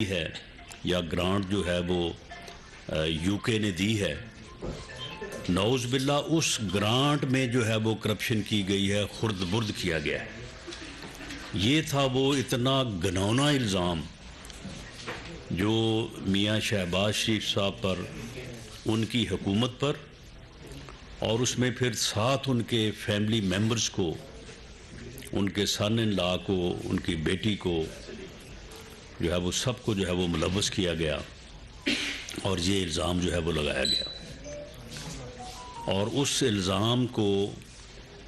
ہے یا گرانٹ جو ہے وہ یو کے نے دی ہے، نعوذ باللہ اس گرانٹ میں جو ہے وہ کرپشن کی گئی ہے، خرد برد کیا گیا ہے۔ یہ تھا وہ اتنا گھناؤنا الزام جو میاں شہباز شریف صاحب پر، ان کی حکومت پر، اور اس میں پھر ساتھ ان کے فیملی ممبرز کو، ان کے سن ان لا کو، ان کی بیٹی کو جو ہے وہ سب کو جو ہے وہ ملوث کیا گیا اور یہ الزام جو ہے وہ لگایا گیا، اور اس الزام کو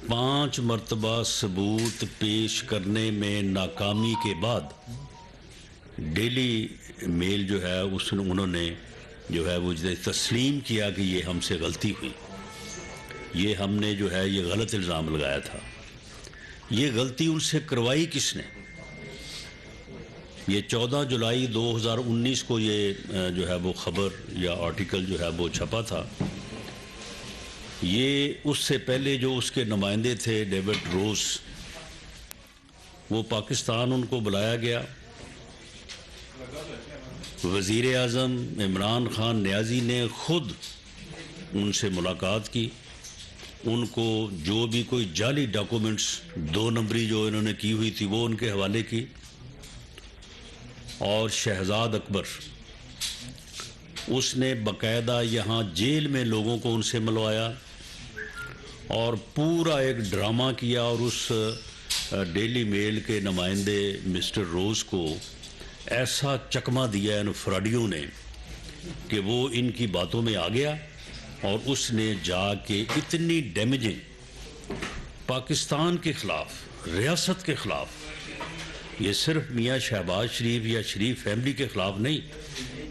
5 مرتبہ ثبوت پیش کرنے میں ناکامی کے بعد ڈیلی میل جو ہے انہوں نے جو ہے وہ تسلیم کیا کہ یہ ہم سے غلطی ہوئی، یہ ہم نے جو ہے یہ غلط الزام لگایا تھا۔ یہ غلطی ان سے کروائی کس نے؟ یہ 14 جولائی 2019 کو یہ جو ہے وہ خبر یا آرٹیکل جو ہے وہ چھپا تھا۔ یہ اس سے پہلے جو اس کے نمائندے تھے ڈیوڈ روز، وہ پاکستان ان کو بلایا گیا، وزیر اعظم عمران خان نیازی نے خود ان سے ملاقات کی، ان کو جو بھی کوئی جعلی ڈاکومنٹس 2 نمبری جو انہوں نے کی ہوئی تھی وہ ان کے حوالے کی، اور شہزاد اکبر اس نے باقاعدہ یہاں جیل میں لوگوں کو ان سے ملوایا اور پورا ایک ڈرامہ کیا، اور اس ڈیلی میل کے نمائندے مسٹر روز کو ایسا چکمہ دیا ان فراڈیوں نے کہ وہ ان کی باتوں میں آ گیا، اور اس نے جا کے اتنی ڈیمیجنگ پاکستان کے خلاف، ریاست کے خلاف، یہ صرف میاں شہباز شریف یا شریف فیملی کے خلاف نہیں،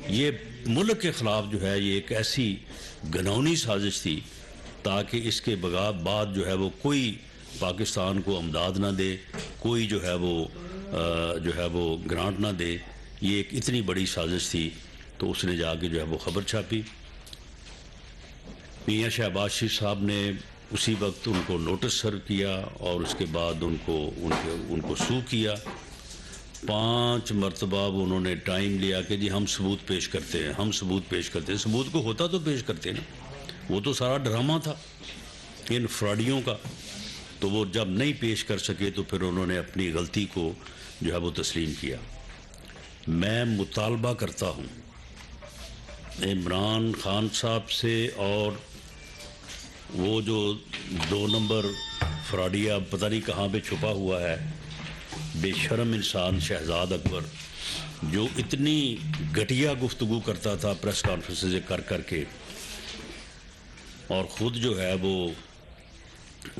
یہ ملک کے خلاف جو ہے یہ ایک ایسی گھناؤنی سازش تھی تاکہ اس کے بعد جو ہے وہ کوئی پاکستان کو امداد نہ دے، کوئی جو ہے وہ گرانٹ نہ دے۔ یہ ایک اتنی بڑی سازش تھی، تو اس نے جا کے جو ہے وہ خبر چھاپی۔ میاں شہباز شریف صاحب نے اسی وقت ان کو نوٹس سرو کیا، اور اس کے بعد ان کو سو کیا۔ 5 مرتبہ انہوں نے ٹائم لیا کہ جی ہم ثبوت پیش کرتے ہیں، ہم ثبوت پیش کرتے ہیں۔ ثبوت کو ہوتا تو پیش کرتے نا، وہ تو سارا ڈرامہ تھا ان فراڈیوں کا۔ تو وہ جب نہیں پیش کر سکے تو پھر انہوں نے اپنی غلطی کو جو ہے وہ تسلیم کیا۔ میں مطالبہ کرتا ہوں عمران خان صاحب سے، اور وہ جو 2 نمبر فراڈیا پتہ نہیں کہاں پہ چھپا ہوا ہے، بے شرم انسان شہزاد اکبر، جو اتنی گھٹیا گفتگو کرتا تھا پریس کانفرنسز کر کے، اور خود جو ہے وہ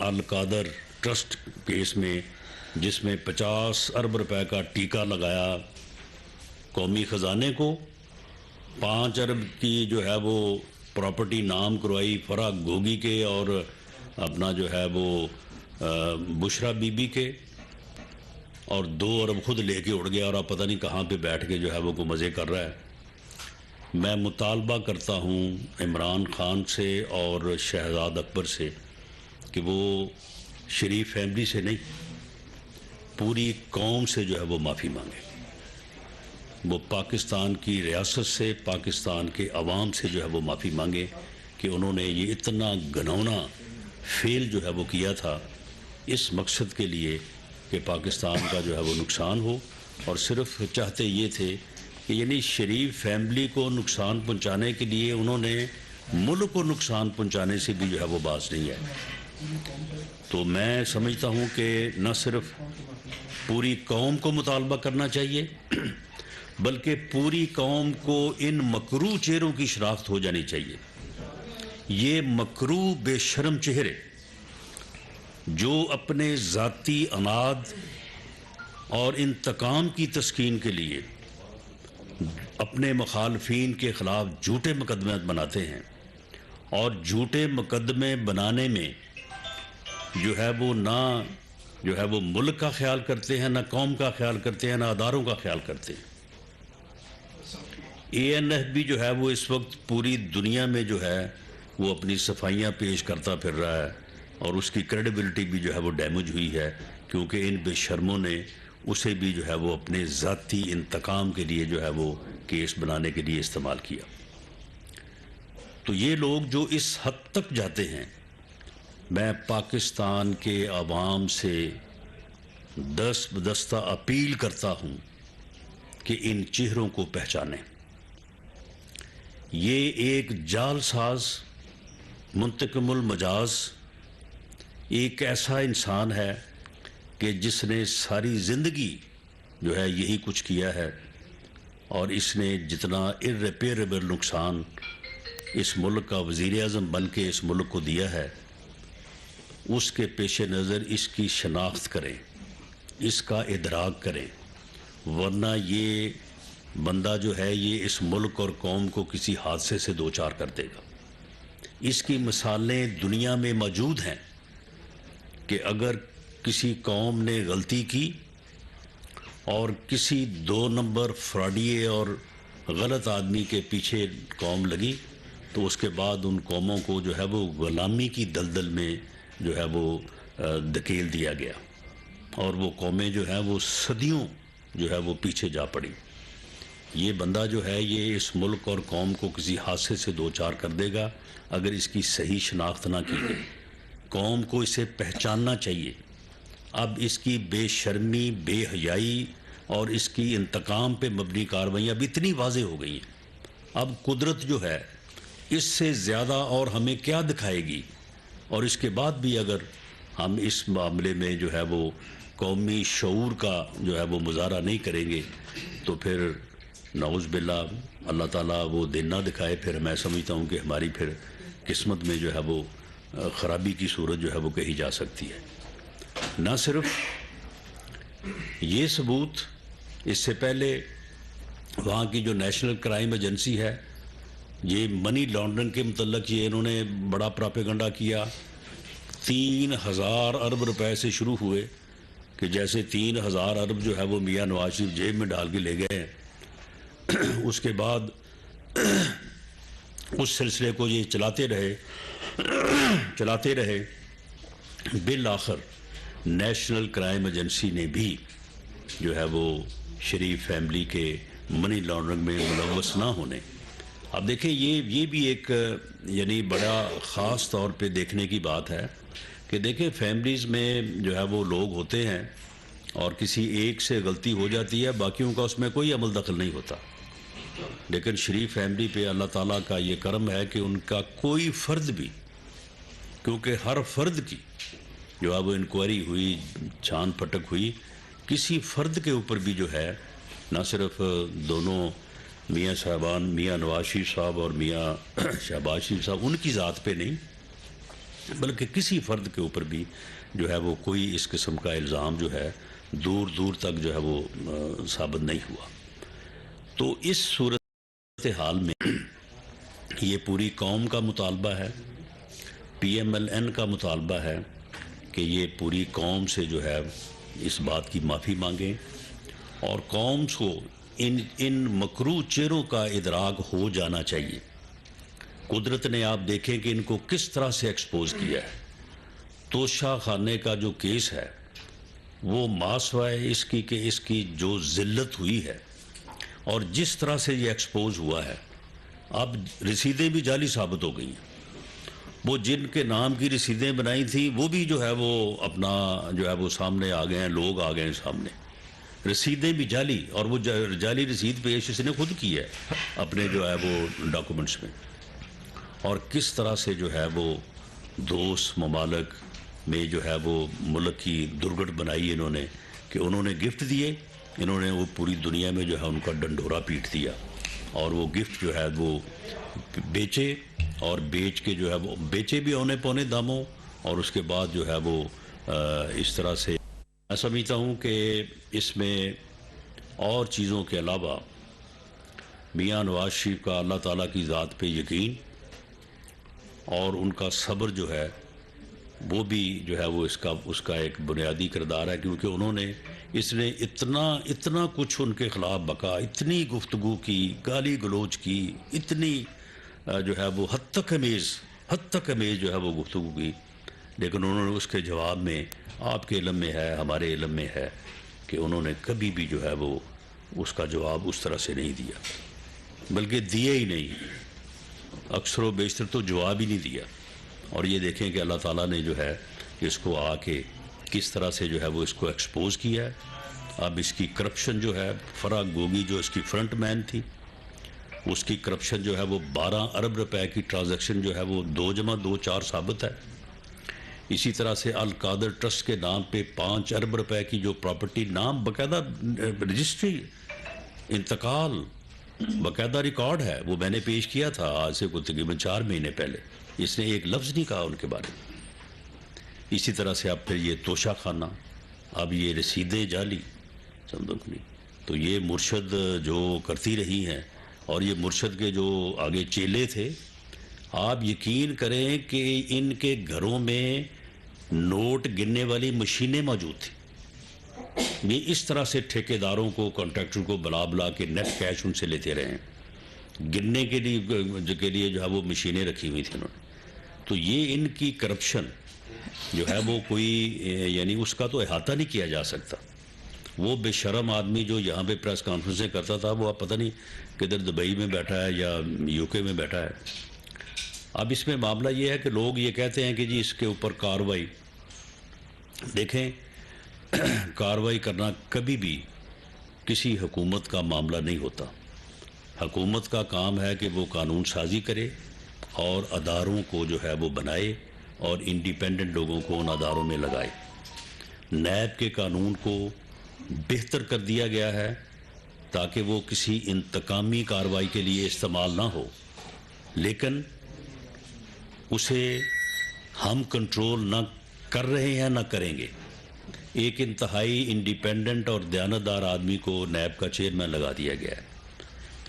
القادر ٹرسٹ کیس میں، جس میں 50 ارب روپے کا ٹیکہ لگایا قومی خزانے کو، 5 ارب کی جو ہے وہ پراپرٹی نام کروائی فرح گوگی کے اور اپنا جو ہے وہ بشرا بی بی کے، اور 2 ارب خود لے کے اڑ گیا، اور اب پتہ نہیں کہاں پہ بیٹھ کے جو ہے وہ مزے کر رہا ہے۔ میں مطالبہ کرتا ہوں عمران خان سے اور شہزاد اکبر سے کہ وہ شریف فیملی سے نہیں، پوری قوم سے جو ہے وہ معافی مانگے، وہ پاکستان کی ریاست سے، پاکستان کے عوام سے جو ہے وہ معافی مانگے کہ انہوں نے یہ اتنا گھناؤنا فیل جو ہے وہ کیا تھا اس مقصد کے لیے کہ پاکستان کا جو ہے وہ نقصان ہو، اور صرف چاہتے یہ تھے کہ یعنی شریف فیملی کو نقصان پہنچانے کے لیے انہوں نے ملک کو نقصان پہنچانے سے بھی جو ہے وہ باز نہیں ہے۔ تو میں سمجھتا ہوں کہ نہ صرف پوری قوم کو مطالبہ کرنا چاہیے، بلکہ پوری قوم کو ان مکروہ چہروں کی شناخت ہو جانی چاہیے۔ یہ مکروہ بے شرم چہرے جو اپنے ذاتی اناد اور انتقام کی تسکین کے لیے اپنے مخالفین کے خلاف جھوٹے مقدمے بناتے ہیں، اور جھوٹے مقدمے بنانے میں جو ہے وہ نہ جو ہے وہ ملک کا خیال کرتے ہیں، نہ قوم کا خیال کرتے ہیں، نہ اداروں کا خیال کرتے ہیں۔ ANF بھی جو ہے وہ اس وقت پوری دنیا میں جو ہے وہ اپنی صفائیاں پیش کرتا پھر رہا ہے، اور اس کی کریڈیبلٹی بھی جو ہے وہ ڈیمیج ہوئی ہے، کیونکہ ان بے شرموں نے اسے بھی جو ہے وہ اپنے ذاتی انتقام کے لیے جو ہے وہ کیس بنانے کے لیے استعمال کیا۔ تو یہ لوگ جو اس حد تک جاتے ہیں، میں پاکستان کے عوام سے دست بدستہ اپیل کرتا ہوں کہ ان چہروں کو پہچانیں۔ یہ ایک جال ساز، منتقم المجاز، ایک ایسا انسان ہے کہ جس نے ساری زندگی جو ہے یہی کچھ کیا ہے، اور اس نے جتنا irreparable نقصان اس ملک کا وزیر اعظم بن کے اس ملک کو دیا ہے، اس کے پیش نظر اس کی شناخت کریں، اس کا ادراک کریں، ورنہ یہ بندہ جو ہے یہ اس ملک اور قوم کو کسی حادثے سے دوچار کر دے گا۔ اس کی مثالیں دنیا میں موجود ہیں کہ اگر کسی قوم نے غلطی کی اور کسی 2 نمبر فراڈیے اور غلط آدمی کے پیچھے قوم لگی تو اس کے بعد ان قوموں کو جو ہے وہ غلامی کی دلدل میں جو ہے وہ دھکیل دیا گیا، اور وہ قومیں جو ہیں وہ صدیوں جو ہے وہ پیچھے جا پڑی۔ یہ بندہ جو ہے یہ اس ملک اور قوم کو کسی حادثے سے دوچار کر دے گا اگر اس کی صحیح شناخت نہ کی گئی۔ قوم کو اسے پہچاننا چاہیے۔ اب اس کی بے شرمی، بے حیائی اور اس کی انتقام پہ مبنی کارروائیاں اب اتنی واضح ہو گئی ہیں، اب قدرت جو ہے اس سے زیادہ اور ہمیں کیا دکھائے گی؟ اور اس کے بعد بھی اگر ہم اس معاملے میں جو ہے وہ قومی شعور کا جو ہے وہ مظاہرہ نہیں کریں گے تو پھر نعوذ باللہ اللہ تعالیٰ وہ دن نہ دکھائے، پھر میں سمجھتا ہوں کہ ہماری پھر قسمت میں جو ہے وہ خرابی کی صورت جو ہے وہ کہی جا سکتی ہے۔ نہ صرف یہ ثبوت، اس سے پہلے وہاں کی جو نیشنل کرائم ایجنسی ہے، یہ منی لانڈرنگ کے متعلق یہ انہوں نے بڑا پراپیگنڈا کیا۔ 3000 ارب روپے سے شروع ہوئے کہ جیسے 3000 ارب جو ہے وہ میاں نواز شریف جیب میں ڈال کے لے گئے۔ اس کے بعد اس سلسلے کو یہ چلاتے رہے، بالآخر نیشنل کرائم ایجنسی نے بھی جو ہے وہ شریف فیملی کے منی لانڈرنگ میں ملوث نہ ہونے۔ اب دیکھیں یہ بھی ایک یعنی بڑا خاص طور پہ دیکھنے کی بات ہے کہ دیکھیں فیملیز میں جو ہے وہ لوگ ہوتے ہیں اور کسی ایک سے غلطی ہو جاتی ہے، باقیوں کا اس میں کوئی عمل دخل نہیں ہوتا، لیکن شریف فیملی پہ اللہ تعالیٰ کا یہ کرم ہے کہ ان کا کوئی فرد بھی، کیونکہ ہر فرد کی جو ہے وہ انکوائری ہوئی، چھان پھٹک ہوئی، کسی فرد کے اوپر بھی جو ہے نہ صرف دونوں میاں صاحبان، میاں نواز شریف صاحب اور میاں شہباز شریف صاحب، ان کی ذات پہ نہیں بلکہ کسی فرد کے اوپر بھی جو ہے وہ کوئی اس قسم کا الزام جو ہے دور دور تک جو ہے وہ ثابت نہیں ہوا۔ تو اس صورتحال میں یہ پوری قوم کا مطالبہ ہے، PMLN کا مطالبہ ہے کہ یہ پوری قوم سے جو ہے اس بات کی معافی مانگیں اور قوم کو ان مکروہ چہروں کا ادراک ہو جانا چاہیے۔ قدرت نے آپ دیکھیں کہ ان کو کس طرح سے ایکسپوز کیا ہے۔ توشہ خانے کا جو کیس ہے وہ ماسوائے اس کی کہ اس کی جو ذلت ہوئی ہے اور جس طرح سے یہ ایکسپوز ہوا ہے، اب رسیدیں بھی جعلی ثابت ہو گئی ہیں۔ وہ جن کے نام کی رسیدیں بنائی تھیں وہ بھی جو ہے وہ اپنا جو ہے وہ سامنے آ گئے ہیں، لوگ آ گئے ہیں سامنے، رسیدیں بھی جعلی، اور وہ جعلی رسید پیش اس نے خود کی ہے اپنے جو ہے وہ ڈاکومنٹس میں۔ اور کس طرح سے جو ہے وہ دوست ممالک میں جو ہے وہ ملک کی درگٹ بنائی انہوں نے کہ انہوں نے گفٹ دیے، انہوں نے وہ پوری دنیا میں جو ہے ان کا ڈنڈورا پیٹ دیا، اور وہ گفٹ جو ہے وہ بیچے، اور بیچ کے جو ہے وہ بیچے بھی اونے پونے داموں، اور اس کے بعد جو ہے وہ اس طرح سے میں سمجھتا ہوں کہ اس میں اور چیزوں کے علاوہ میاں نواز شریف کا اللہ تعالیٰ کی ذات پہ یقین اور ان کا صبر جو ہے وہ بھی جو ہے وہ اس کا ایک بنیادی کردار ہے، کیونکہ انہوں نے اس نے اتنا کچھ ان کے خلاف بکا، اتنی گفتگو کی، گالی گلوچ کی، اتنی جو ہے وہ حد تک امیز جو ہے وہ گفتگو کی، لیکن انہوں نے اس کے جواب میں آپ کے علم میں ہے، ہمارے علم میں ہے کہ انہوں نے کبھی بھی جو ہے وہ اس کا جواب اس طرح سے نہیں دیا، بلکہ دیا ہی نہیں، اکثر و بیشتر تو جواب ہی نہیں دیا۔ اور یہ دیکھیں کہ اللہ تعالیٰ نے جو ہے اس کو آ کے کس طرح سے جو ہے وہ اس کو ایکسپوز کیا ہے۔ اب اس کی کرپشن جو ہے، فرح گوگی جو اس کی فرنٹ مین تھی، اس کی کرپشن جو ہے وہ 12 ارب روپے کی ٹرانزیکشن جو ہے وہ 2 + 2 4 ثابت ہے۔ اسی طرح سے القادر ٹرسٹ کے نام پہ 5 ارب روپے کی جو پراپرٹی، نام باقاعدہ رجسٹری، انتقال باقاعدہ ریکارڈ ہے، وہ میں نے پیش کیا تھا آج سے تقریباً 4 مہینے پہلے، اس نے ایک لفظ نہیں کہا ان کے بارے میں۔ اسی طرح سے اب پھر یہ توشہ خانہ، اب یہ رسیدیں جعلی صندوق نہیں، تو یہ مرشد جو کرتی رہی ہیں، اور یہ مرشد کے جو آگے چیلے تھے، آپ یقین کریں کہ ان کے گھروں میں نوٹ گننے والی مشینیں موجود تھیں۔ یہ اس طرح سے ٹھیکیداروں کو، کانٹریکٹر کو بلا کے نیٹ کیش ان سے لیتے رہے ہیں، گننے کے لیے جو ہے وہ مشینیں رکھی ہوئی تھیں انہوں نے۔ تو یہ ان کی کرپشن جو ہے وہ کوئی یعنی اس کا تو احاطہ نہیں کیا جا سکتا۔ وہ بے شرم آدمی جو یہاں پہ پریس کانفرنسیں کرتا تھا، وہ اب پتہ نہیں کدھر دبئی میں بیٹھا ہے یا UK میں بیٹھا ہے۔ اب اس میں معاملہ یہ ہے کہ لوگ یہ کہتے ہیں کہ جی اس کے اوپر کارروائی، دیکھیں کارروائی کرنا کبھی بھی کسی حکومت کا معاملہ نہیں ہوتا۔ حکومت کا کام ہے کہ وہ قانون سازی کرے اور اداروں کو جو ہے وہ بنائے اور انڈیپینڈنٹ لوگوں کو ان اداروں میں لگائے۔ نیب کے قانون کو بہتر کر دیا گیا ہے تاکہ وہ کسی انتقامی کارروائی کے لیے استعمال نہ ہو، لیکن اسے ہم کنٹرول نہ کر رہے ہیں نہ کریں گے۔ ایک انتہائی انڈیپینڈنٹ اور دیانتدار آدمی کو نیب کا چیئرمین لگا دیا گیا ہے۔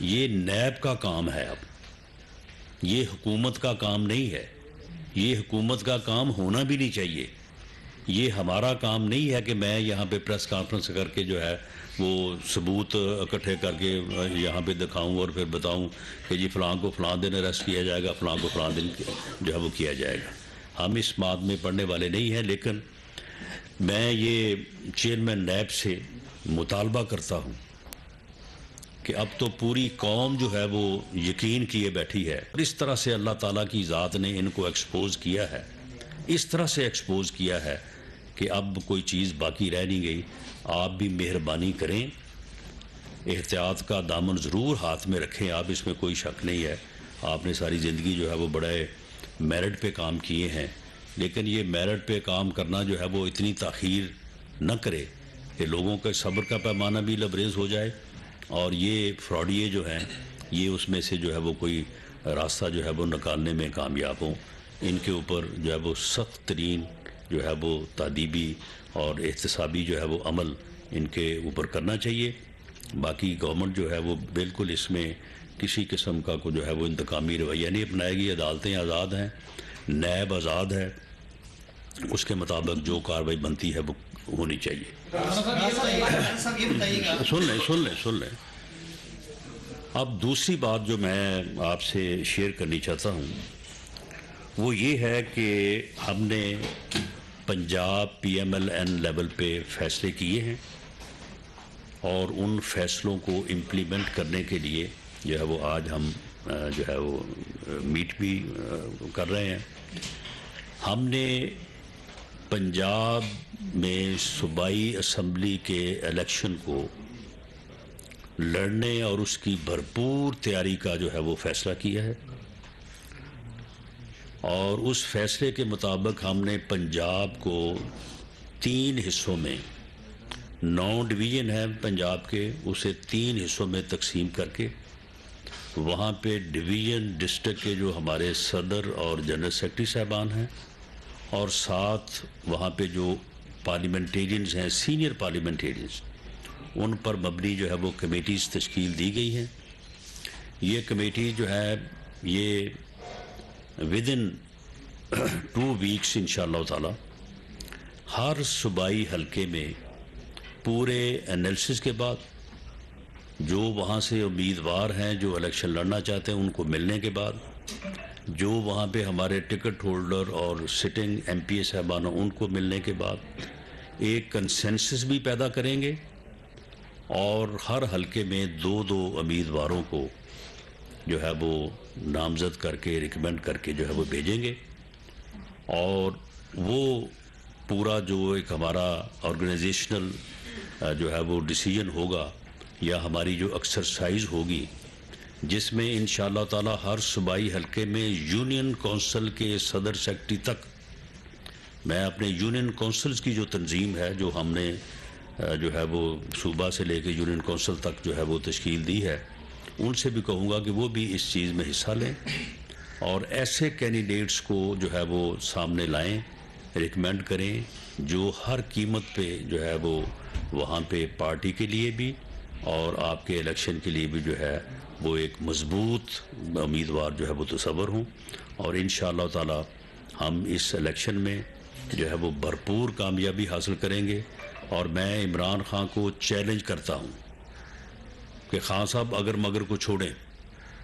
یہ نیب کا کام ہے، اب یہ حکومت کا کام نہیں ہے، یہ حکومت کا کام ہونا بھی نہیں چاہیے۔ یہ ہمارا کام نہیں ہے کہ میں یہاں پہ پریس کانفرنس کر کے جو ہے وہ ثبوت اکٹھے کر کے یہاں پہ دکھاؤں اور پھر بتاؤں کہ جی فلاں کو فلاں دن اریسٹ کیا جائے گا، فلاں کو فلاں دن جو ہے وہ کیا جائے گا۔ ہم اس بات میں پڑھنے والے نہیں ہیں، لیکن میں یہ چیئرمین نیب سے مطالبہ کرتا ہوں کہ اب تو پوری قوم جو ہے وہ یقین کیے بیٹھی ہے، اور اس طرح سے اللہ تعالیٰ کی ذات نے ان کو ایکسپوز کیا ہے، اس طرح سے ایکسپوز کیا ہے کہ اب کوئی چیز باقی رہ نہیں گئی۔ آپ بھی مہربانی کریں، احتیاط کا دامن ضرور ہاتھ میں رکھیں، آپ اس میں کوئی شک نہیں ہے۔ آپ نے ساری زندگی جو ہے وہ بڑے میرٹ پہ کام کیے ہیں، لیکن یہ میرٹ پہ کام کرنا جو ہے وہ اتنی تاخیر نہ کرے کہ لوگوں کے صبر کا پیمانہ بھی لبریز ہو جائے، اور یہ فراڈیے جو ہیں یہ اس میں سے جو ہے وہ کوئی راستہ جو ہے وہ نکالنے میں کامیاب ہوں۔ ان کے اوپر جو ہے وہ سخت ترین جو ہے وہ تادیبی اور احتسابی جو ہے وہ عمل ان کے اوپر کرنا چاہیے۔ باقی گورنمنٹ جو ہے وہ بالکل اس میں کسی قسم کا کو جو ہے وہ انتقامی رویہ نہیں اپنائے گی۔ عدالتیں آزاد ہیں، نیب آزاد ہے، اس کے مطابق جو کارروائی بنتی ہے وہ ہونی چاہیے۔ سن لیں۔ اب دوسری بات جو میں آپ سے شیئر کرنی چاہتا ہوں وہ یہ ہے کہ ہم نے پنجاب PMLN لیول پہ فیصلے کیے ہیں، اور ان فیصلوں کو امپلیمنٹ کرنے کے لیے جو ہے وہ آج ہم جو ہے وہ میٹ بھی کر رہے ہیں۔ ہم نے پنجاب میں صوبائی اسمبلی کے الیکشن کو لڑنے اور اس کی بھرپور تیاری کا جو ہے وہ فیصلہ کیا ہے، اور اس فیصلے کے مطابق ہم نے پنجاب کو 3 حصوں میں، 9 ڈویژن ہیں پنجاب کے، اسے 3 حصوں میں تقسیم کر کے وہاں پہ ڈویژن ڈسٹرکٹ کے جو ہمارے صدر اور جنرل سیکرٹری صاحبان ہیں، اور ساتھ وہاں پہ جو پارلیمنٹیرینز ہیں، سینئر پارلیمنٹیرینز، ان پر مبنی جو ہے وہ کمیٹیز تشکیل دی گئی ہیں۔ یہ کمیٹی جو ہے یہ ودن 2 ویکس انشاءاللہ تعالی ہر صوبائی حلقے میں پورے انالیسس کے بعد، جو وہاں سے امیدوار ہیں جو الیکشن لڑنا چاہتے ہیں ان کو ملنے کے بعد، جو وہاں پہ ہمارے ٹکٹ ہولڈر اور سٹنگ MP صاحبان ان کو ملنے کے بعد ایک کنسنسس بھی پیدا کریں گے، اور ہر حلقے میں 2 امیدواروں کو جو ہے وہ نامزد کر کے ریکمینڈ کر کے جو ہے وہ بھیجیں گے، اور وہ پورا جو ایک ہمارا آرگنائزیشنل جو ہے وہ ڈیسیجن ہوگا یا ہماری جو ایکسرسائز ہوگی، جس میں انشاءاللہ تعالی ہر صوبائی حلقے میں یونین کونسل کے صدر سیکرٹری تک، میں اپنے یونین کونسلز کی جو تنظیم ہے جو ہم نے جو ہے وہ صوبہ سے لے کے یونین کونسل تک جو ہے وہ تشکیل دی ہے، ان سے بھی کہوں گا کہ وہ بھی اس چیز میں حصہ لیں اور ایسے کینڈیڈیٹس کو جو ہے وہ سامنے لائیں، ریکمینڈ کریں جو ہر قیمت پہ جو ہے وہ وہاں پہ پارٹی کے لیے بھی اور آپ کے الیکشن کے لیے بھی جو ہے وہ ایک مضبوط امیدوار جو ہے وہ تصور ہوں، اور انشاءاللہ تعالی ہم اس الیکشن میں جو ہے وہ بھرپور کامیابی حاصل کریں گے۔ اور میں عمران خان کو چیلنج کرتا ہوں کہ خان صاحب اگر مگر کو چھوڑیں،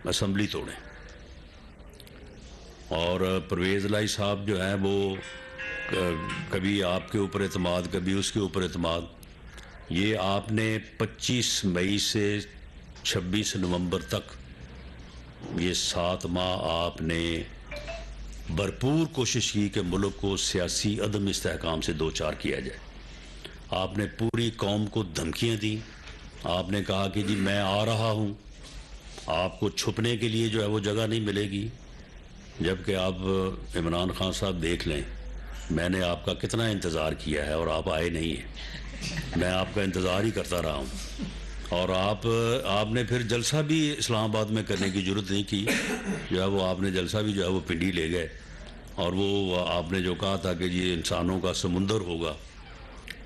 اسمبلی توڑیں، اور پرویز الہی صاحب جو ہیں وہ کبھی آپ کے اوپر اعتماد کبھی اس کے اوپر اعتماد، یہ آپ نے 25 مئی سے 26 نومبر تک یہ 7 ماہ آپ نے بھرپور کوشش کی کہ ملک کو سیاسی عدم استحکام سے دوچار کیا جائے۔ آپ نے پوری قوم کو دھمکیاں دیں، آپ نے کہا کہ جی میں آ رہا ہوں، آپ کو چھپنے کے لیے جو ہے وہ جگہ نہیں ملے گی، جبکہ آپ عمران خان صاحب دیکھ لیں میں نے آپ کا کتنا انتظار کیا ہے اور آپ آئے نہیں ہیں، میں آپ کا انتظار ہی کرتا رہا ہوں، اور آپ نے پھر جلسہ بھی اسلام آباد میں کرنے کی ضرورت نہیں کی، جو ہے وہ آپ نے جلسہ بھی جو ہے وہ پنڈی لے گئے، اور وہ آپ نے جو کہا تھا کہ یہ انسانوں کا سمندر ہوگا،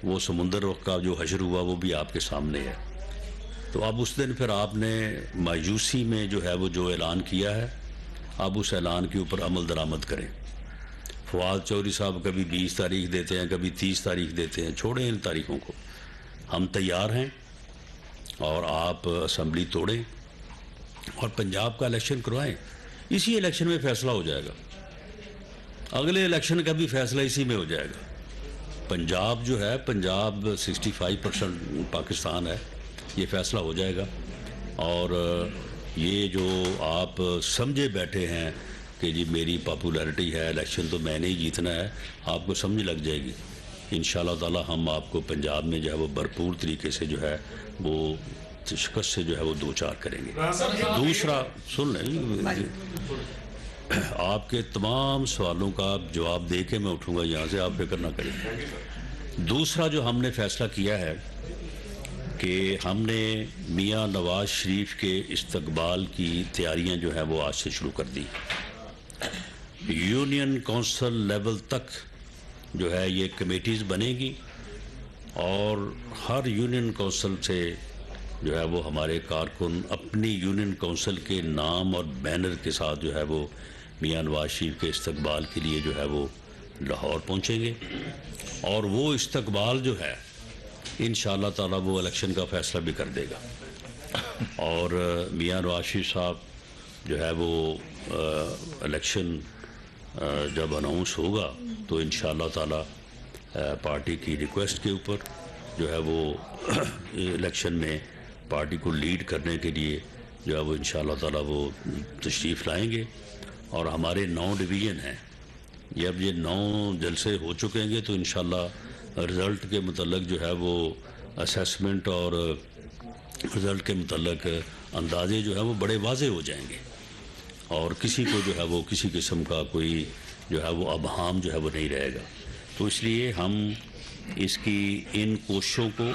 وہ سمندر کا جو حشر ہوا وہ بھی آپ کے سامنے ہے۔ تو اب اس دن پھر آپ نے مایوسی میں جو ہے وہ جو اعلان کیا ہے، اب اس اعلان کے اوپر عمل درآمد کریں۔ فواد چودھری صاحب کبھی 20 تاریخ دیتے ہیں، کبھی 30 تاریخ دیتے ہیں، چھوڑیں ان تاریخوں کو، ہم تیار ہیں، اور آپ اسمبلی توڑیں اور پنجاب کا الیکشن کروائیں، اسی الیکشن میں فیصلہ ہو جائے گا، اگلے الیکشن کا بھی فیصلہ اسی میں ہو جائے گا۔ پنجاب جو ہے، پنجاب 65% پاکستان ہے، یہ فیصلہ ہو جائے گا، اور یہ جو آپ سمجھے بیٹھے ہیں کہ جی میری پاپولیرٹی ہے، الیکشن تو میں نے ہی جیتنا ہے، آپ کو سمجھ لگ جائے گی۔ انشاءاللہ تعالی ہم آپ کو پنجاب میں جو ہے وہ بھرپور طریقے سے جو ہے وہ شکست سے جو ہے وہ دوچار کریں گے۔ دوسرا سن لیں، آپ کے تمام سوالوں کا جواب دے کے میں اٹھوں گا یہاں سے، آپ فکر نہ کریں۔ دوسرا جو ہم نے فیصلہ کیا ہے کہ ہم نے میاں نواز شریف کے استقبال کی تیاریاں جو ہے وہ آج سے شروع کر دی۔ یونین کونسل لیول تک جو ہے یہ کمیٹیز بنے گی، اور ہر یونین کونسل سے جو ہے وہ ہمارے کارکن اپنی یونین کونسل کے نام اور بینر کے ساتھ جو ہے وہ میاں نواز شریف کے استقبال کے لیے جو ہے وہ لاہور پہنچیں گے، اور وہ استقبال جو ہے انشاءاللہ تعالی وہ الیکشن کا فیصلہ بھی کر دے گا، اور میاں نواز شریف صاحب جو ہے وہ الیکشن جب اناؤنس ہوگا تو انشاءاللہ تعالی پارٹی کی ریکویسٹ کے اوپر جو ہے وہ الیکشن میں پارٹی کو لیڈ کرنے کے لیے جو ہے وہ انشاءاللہ تعالی وہ تشریف لائیں گے، اور ہمارے 9 ڈویژن ہیں، جب یہ 9 جلسے ہو چکیں گے تو انشاءاللہ رزلٹ کے متعلق جو ہے وہ اسیسمنٹ اور رزلٹ کے متعلق اندازے جو ہے وہ بڑے واضح ہو جائیں گے، اور کسی کو جو ہے وہ کسی قسم کا کوئی جو ہے وہ ابہام جو ہے وہ نہیں رہے گا۔ تو اس لیے ہم اس کی ان کوششوں کو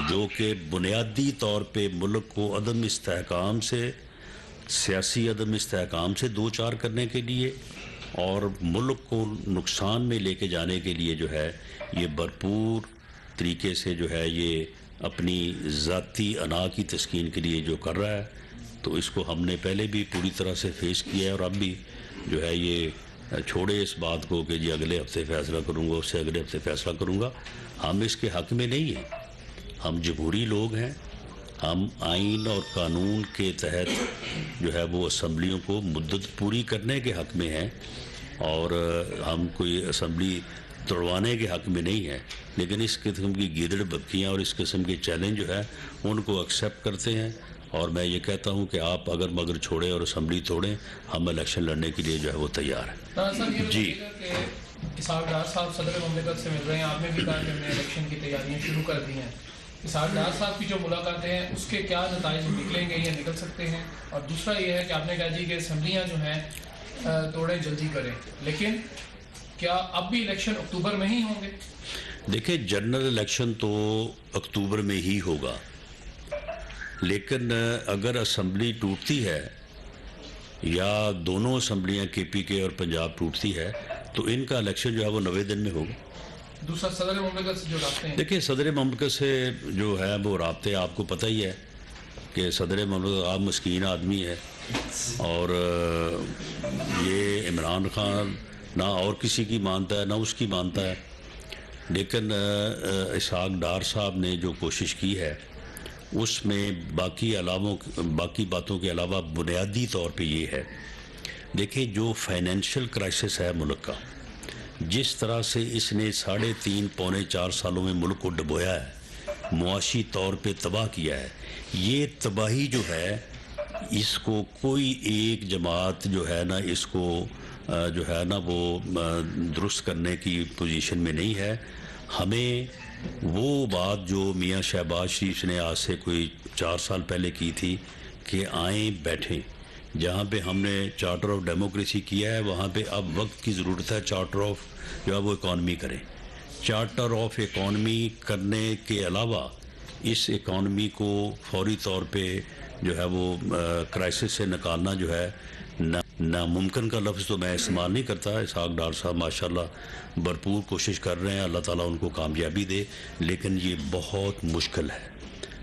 جو کہ بنیادی طور پہ ملک کو عدم استحکام سے، سیاسی عدم استحکام سے دوچار کرنے کے لیے اور ملک کو نقصان میں لے کے جانے کے لیے جو ہے یہ بھرپور طریقے سے جو ہے یہ اپنی ذاتی انا کی تسکین کے لیے جو کر رہا ہے، تو اس کو ہم نے پہلے بھی پوری طرح سے فیس کیا ہے، اور اب بھی جو ہے یہ چھوڑے اس بات کو کہ جی اگلے ہفتے فیصلہ کروں گا، اس سے اگلے ہفتے فیصلہ کروں گا، ہم اس کے حق میں نہیں ہیں، ہم جمہوری لوگ ہیں، ہم آئین اور قانون کے تحت جو ہے وہ اسمبلیوں کو مدت پوری کرنے کے حق میں ہیں، اور ہم کوئی اسمبلی توڑوانے کے حق میں نہیں ہے، لیکن اس قسم کی گیدڑ بکیاں اور اس قسم کے چیلنج جو ہے ان کو ایکسیپٹ کرتے ہیں، اور میں یہ کہتا ہوں کہ آپ اگر مگر چھوڑیں اور اسمبلی توڑیں، ہم الیکشن لڑنے کے لیے جو ہے وہ تیار ہیں۔ جی اسحاق ڈار صاحب صدر مملکت سے مل رہے ہیں، آپ نے بھی کہا کہ ہم نے الیکشن کی تیاریاں شروع کر دی ہیں، اسحاق ڈار صاحب کی جو ملاقاتیں ہیں اس کے کیا نتائج نکلیں گے یا نکل سکتے ہیں؟ اور دوسرا یہ ہے کہ آپ نے کہا جی کہ اسمبلیاں جو ہیں توڑیں جلدی کریں، لیکن کیا اب بھی الیکشن اکتوبر میں ہی ہوں گے؟ دیکھیں جنرل الیکشن تو اکتوبر میں ہی ہوگا، لیکن اگر اسمبلی ٹوٹتی ہے یا دونوں اسمبلیاں کے پی کے اور پنجاب ٹوٹتی ہے تو ان کا الیکشن جو ہے وہ 90 دن میں ہوگا۔ دوسرا صدر مملکت سے جو رابطے ہیں، دیکھیں صدر مملکت سے جو ہے وہ رابطے آپ کو پتہ ہی ہے کہ صدر مملکت آپ مسکین آدمی ہے، اور یہ عمران خان نہ اور کسی کی مانتا ہے نہ اس کی مانتا ہے، لیکن اسحاق ڈار صاحب نے جو کوشش کی ہے اس میں باقی باتوں کے علاوہ بنیادی طور پہ یہ ہے، دیکھیں جو فائنینشیل کرائسس ہے ملک کا، جس طرح سے اس نے 3.5 پونے 4 سالوں میں ملک کو ڈبویا ہے، معاشی طور پہ تباہ کیا ہے، یہ تباہی جو ہے اس کو کوئی ایک جماعت جو ہے نا اس کو جو ہے نا وہ درست کرنے کی پوزیشن میں نہیں ہے۔ ہمیں وہ بات جو میاں شہباز شریف نے آج سے کوئی 4 سال پہلے کی تھی کہ آئیں بیٹھیں، جہاں پہ ہم نے چارٹر آف ڈیموکریسی کیا ہے وہاں پہ اب وقت کی ضرورت ہے چارٹر آف جو ہے وہ اکانومی کریں۔ چارٹر آف اکانومی کرنے کے علاوہ اس اکانومی کو فوری طور پہ جو ہے وہ کرائسس سے نکالنا جو ہے ناممکن کا لفظ تو میں استعمال نہیں کرتا۔ اسحاق ڈار صاحب ماشاءاللہ بھرپور کوشش کر رہے ہیں، اللہ تعالیٰ ان کو کامیابی دے، لیکن یہ بہت مشکل ہے۔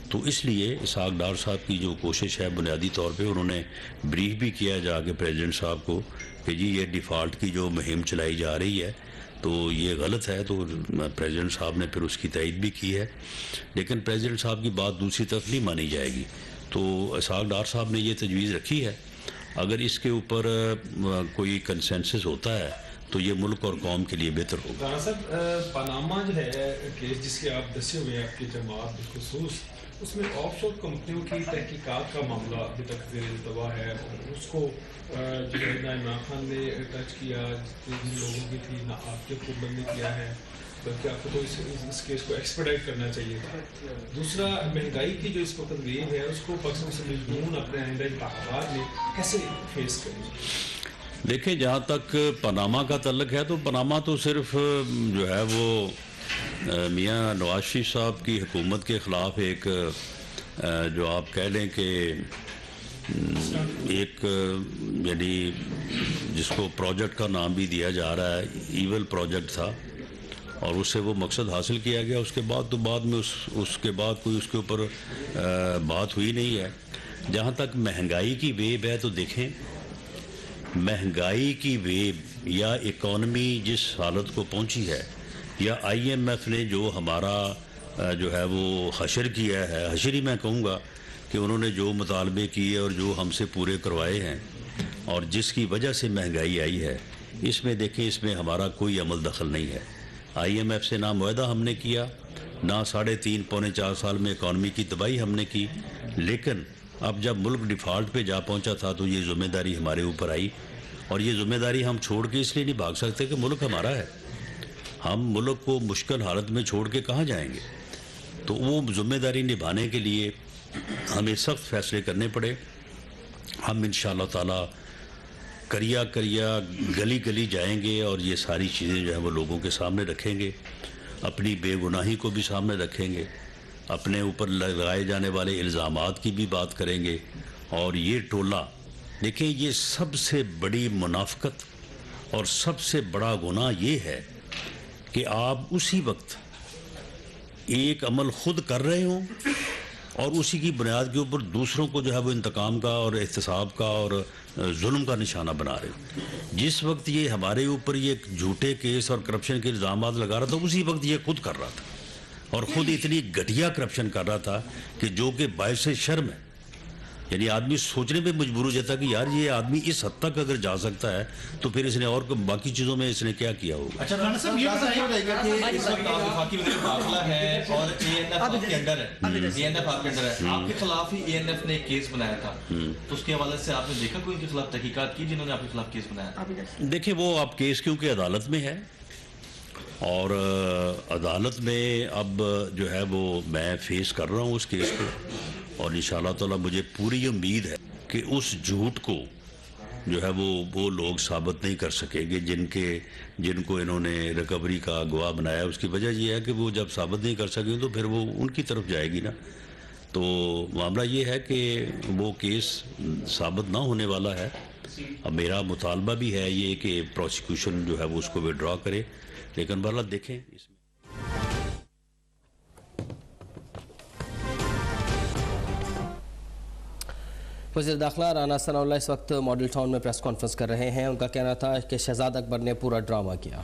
تو اس لیے اسحاق ڈار صاحب کی جو کوشش ہے بنیادی طور پہ انہوں نے بریف بھی کیا جا کے پریزیڈنٹ صاحب کو کہ جی یہ ڈیفالٹ کی جو مہم چلائی جا رہی ہے تو یہ غلط ہے، تو پریزیڈنٹ صاحب نے پھر اس کی تائید بھی کی ہے، لیکن پریزیڈنٹ صاحب کی بات دوسری طرف نہیں مانی جائے گی۔ تو اسحاق ڈار صاحب نے یہ تجویز رکھی ہے، اگر اس کے اوپر کوئی کنسنسس ہوتا ہے تو یہ ملک اور قوم کے لیے بہتر ہوگا۔ رانا صاحب پاناما جو ہے کیس جس کے آپ دسے ہوئے ہیں آپ کی جماعت بالخصوص، اس میں آف شور کمپنیوں کی تحقیقات کا معاملہ ابھی تک زیر التوا ہے، اور اس کو جو ہے نہ عمران خان نے ٹچ کیا، جن لوگوں کی تھی نہ آپ کے حکومت نے کیا ہے، بلکہ آپ کو تو اس کیس کو ایکسپیڈائٹ کرنا چاہیے تھا۔ دوسرا مہنگائی کی جو اس وقت ویو ہے اس کو پاکستان اسمبلی جنون اپنے آئندہ انتخابات میں کیسے فیس کریں؟ دیکھیں جہاں تک پاناما کا تعلق ہے تو پاناما تو صرف جو ہے وہ میاں نواز شریف صاحب کی حکومت کے خلاف ایک جو آپ کہہ لیں کہ ایک یعنی جس کو پروجیکٹ کا نام بھی دیا جا رہا ہے ایول پروجیکٹ تھا، اور اس سے وہ مقصد حاصل کیا گیا۔ اس کے بعد تو بعد میں اس کے بعد کوئی اس کے اوپر بات ہوئی نہیں ہے۔ جہاں تک مہنگائی کی ویو ہے تو دیکھیں مہنگائی کی ویو یا اکانومی جس حالت کو پہنچی ہے، یا آئی ایم ایف نے جو ہمارا جو ہے وہ حشر کیا ہے، حشر ہی میں کہوں گا کہ انہوں نے جو مطالبے کیے اور جو ہم سے پورے کروائے ہیں اور جس کی وجہ سے مہنگائی آئی ہے، اس میں دیکھیں اس میں ہمارا کوئی عمل دخل نہیں ہے۔ آئی ایم ایف سے نہ معاہدہ ہم نے کیا، نہ 3.5 پونے 4 سال میں اکانومی کی تباہی ہم نے کی، لیکن اب جب ملک ڈیفالٹ پہ جا پہنچا تھا تو یہ ذمہ داری ہمارے اوپر آئی، اور یہ ذمہ داری ہم چھوڑ کے اس لیے نہیں بھاگ سکتے کہ ملک ہمارا ہے۔ ہم ملک کو مشکل حالت میں چھوڑ کے کہاں جائیں گے؟ تو وہ ذمہ داری نبھانے کے لیے ہمیں سخت فیصلے کرنے پڑے۔ ہم انشاءاللہ تعالی کریا گلی گلی جائیں گے اور یہ ساری چیزیں جو ہے وہ لوگوں کے سامنے رکھیں گے، اپنی بے گناہی کو بھی سامنے رکھیں گے، اپنے اوپر لگائے جانے والے الزامات کی بھی بات کریں گے۔ اور یہ ٹولہ دیکھیں، یہ سب سے بڑی منافقت اور سب سے بڑا گناہ یہ ہے کہ آپ اسی وقت ایک عمل خود کر رہے ہوں اور اسی کی بنیاد کے اوپر دوسروں کو جو ہے وہ انتقام کا اور احتساب کا اور ظلم کا نشانہ بنا رہے ہوں۔ جس وقت یہ ہمارے اوپر یہ جھوٹے کیس اور کرپشن کے الزامات لگا رہا تھا، اسی وقت یہ خود کر رہا تھا، اور خود اتنی گھٹیا کرپشن کر رہا تھا کہ جو کہ باعث شرم ہے۔ یعنی آدمی سوچنے پہ مجبور ہو جاتا ہے کہ یار یہ آدمی اس حد تک اگر جا سکتا ہے تو پھر اس نے اور باقی چیزوں میں اس نے کیا کیا ہوگا. اچھا رانا صاحب یہ بتائیے گا کہ اس وقت آپ وفاقی وزیر داخلہ ہے اور اے این ایف آپ کے انڈر ہے, اے این ایف آپ کے انڈر ہے, آپ کے خلاف ہی اے این ایف نے ایک کیس بنایا تھا, تو اس کے حوالے سے آپ نے دیکھا کوئی ان کے خلاف تحقیقات کی جنہوں نے آپ کے خلاف کیس بنایا؟ دیکھیں وہ اب کیس کیونکہ عدالت میں ہے اور عدالت میں اب جو ہے وہ میں فیس کر رہا ہوں اس کیس کو, اور انشاءاللہ تعالی مجھے پوری امید ہے کہ اس جھوٹ کو جو ہے وہ لوگ ثابت نہیں کر سکیں گے جن کو انہوں نے ریکوری کا گواہ بنایا. اس کی وجہ یہ ہے کہ وہ جب ثابت نہیں کر سکیں تو پھر وہ ان کی طرف جائے گی نا. تو معاملہ یہ ہے کہ وہ کیس ثابت نہ ہونے والا ہے. اب میرا مطالبہ بھی ہے یہ کہ پروسیکیوشن جو ہے وہ اس کو وڈرا کرے, لیکن بہرحال دیکھیں اس میں. وزیر داخلہ رانا ثناء اللہ اس وقت ماڈل ٹاؤن میں پریس کانفرنس کر رہے ہیں. ان کا کہنا تھا کہ شہزاد اکبر نے پورا ڈرامہ کیا.